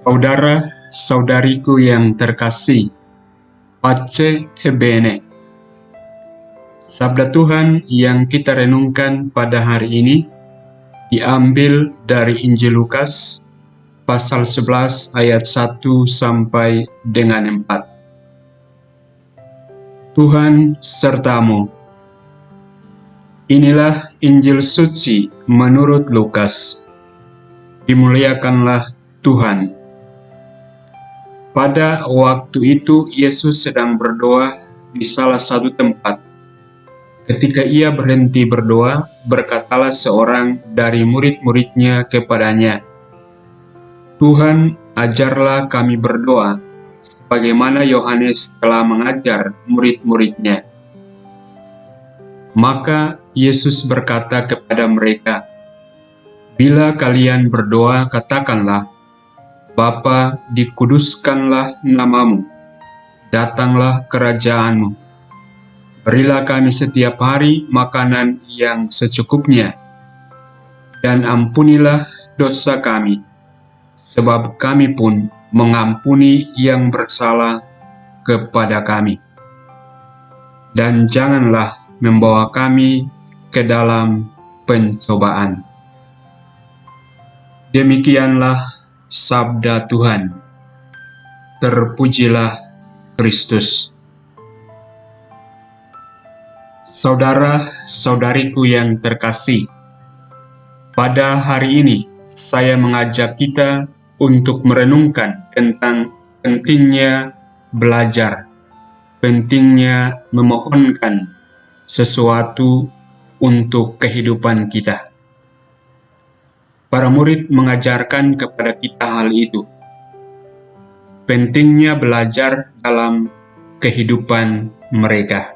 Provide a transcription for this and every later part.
Saudara-saudariku yang terkasih, Pace e bene. Sabda Tuhan yang kita renungkan pada hari ini diambil dari Injil Lukas pasal 11 ayat 1 sampai dengan 4. Tuhan sertamu. Inilah Injil suci menurut Lukas. Dimuliakanlah Tuhan. Pada waktu itu Yesus sedang berdoa di salah satu tempat. Ketika ia berhenti berdoa, berkatalah seorang dari murid-muridnya kepadanya, "Tuhan, ajarlah kami berdoa, sebagaimana Yohanes telah mengajar murid-muridnya." Maka Yesus berkata kepada mereka, "Bila kalian berdoa, katakanlah, Bapa, dikuduskanlah namamu, datanglah kerajaanmu. Berilah kami setiap hari makanan yang secukupnya, dan ampunilah dosa kami, sebab kami pun mengampuni yang bersalah kepada kami. Dan janganlah membawa kami ke dalam pencobaan." Demikianlah sabda Tuhan. Terpujilah Kristus. Saudara-saudariku yang terkasih, pada hari ini saya mengajak kita untuk merenungkan tentang pentingnya belajar, pentingnya memohonkan sesuatu untuk kehidupan kita. Para murid mengajarkan kepada kita hal itu. Pentingnya belajar dalam kehidupan mereka.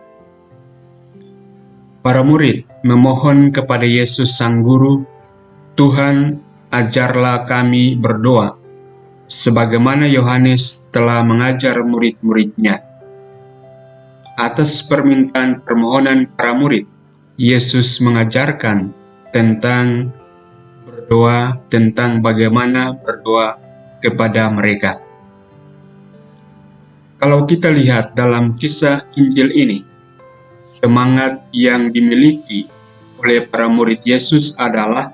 Para murid memohon kepada Yesus Sang Guru, "Tuhan, ajarlah kami berdoa, sebagaimana Yohanes telah mengajar murid-muridnya." Atas permintaan permohonan para murid, Yesus mengajarkan tentang berdoa, tentang bagaimana berdoa kepada mereka. Kalau kita lihat dalam kisah Injil ini, semangat yang dimiliki oleh para murid Yesus adalah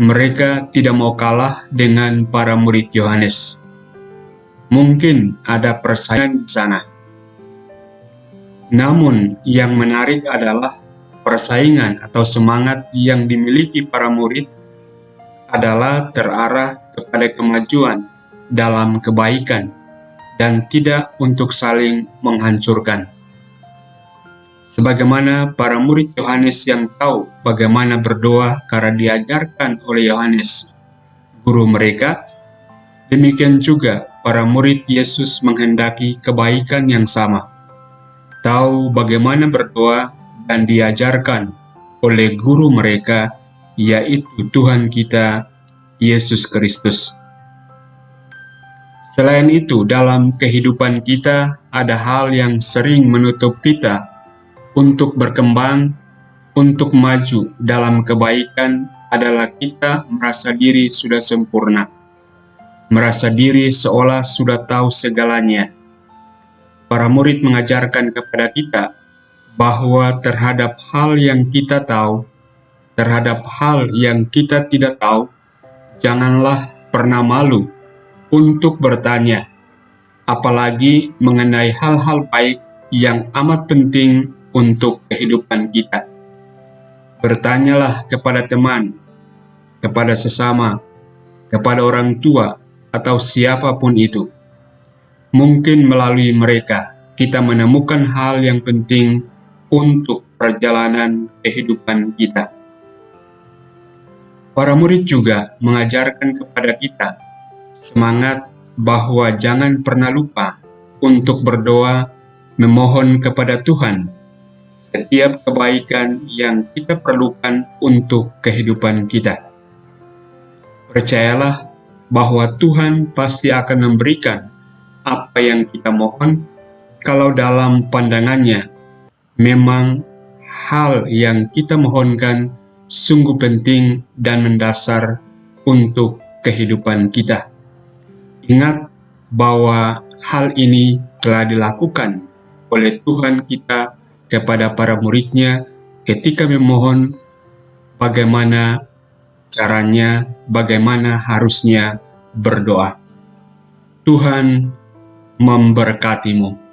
mereka tidak mau kalah dengan para murid Yohanes. Mungkin ada persaingan di sana. Namun yang menarik adalah persaingan atau semangat yang dimiliki para murid adalah terarah kepada kemajuan dalam kebaikan dan tidak untuk saling menghancurkan. Sebagaimana para murid Yohanes yang tahu bagaimana berdoa karena diajarkan oleh Yohanes, guru mereka, demikian juga para murid Yesus menghendaki kebaikan yang sama. Tahu bagaimana berdoa dan diajarkan oleh guru mereka, yaitu Tuhan kita, Yesus Kristus. Selain itu, dalam kehidupan kita ada hal yang sering menutup kita untuk berkembang, untuk maju dalam kebaikan adalah kita merasa diri sudah sempurna, merasa diri seolah sudah tahu segalanya. Para murid mengajarkan kepada kita bahwa terhadap hal yang kita tahu, terhadap hal yang kita tidak tahu, janganlah pernah malu untuk bertanya, apalagi mengenai hal-hal baik yang amat penting untuk kehidupan kita. Bertanyalah kepada teman, kepada sesama, kepada orang tua, atau siapapun itu. Mungkin melalui mereka kita menemukan hal yang penting untuk perjalanan kehidupan kita. Para murid juga mengajarkan kepada kita semangat bahwa jangan pernah lupa untuk berdoa, memohon kepada Tuhan setiap kebaikan yang kita perlukan untuk kehidupan kita. Percayalah bahwa Tuhan pasti akan memberikan apa yang kita mohon kalau dalam pandangannya Memang hal yang kita mohonkan sungguh penting dan mendasar untuk kehidupan kita. Ingat bahwa hal ini telah dilakukan oleh Tuhan kita kepada para murid-Nya ketika memohon bagaimana caranya, bagaimana harusnya berdoa. Tuhan memberkatimu.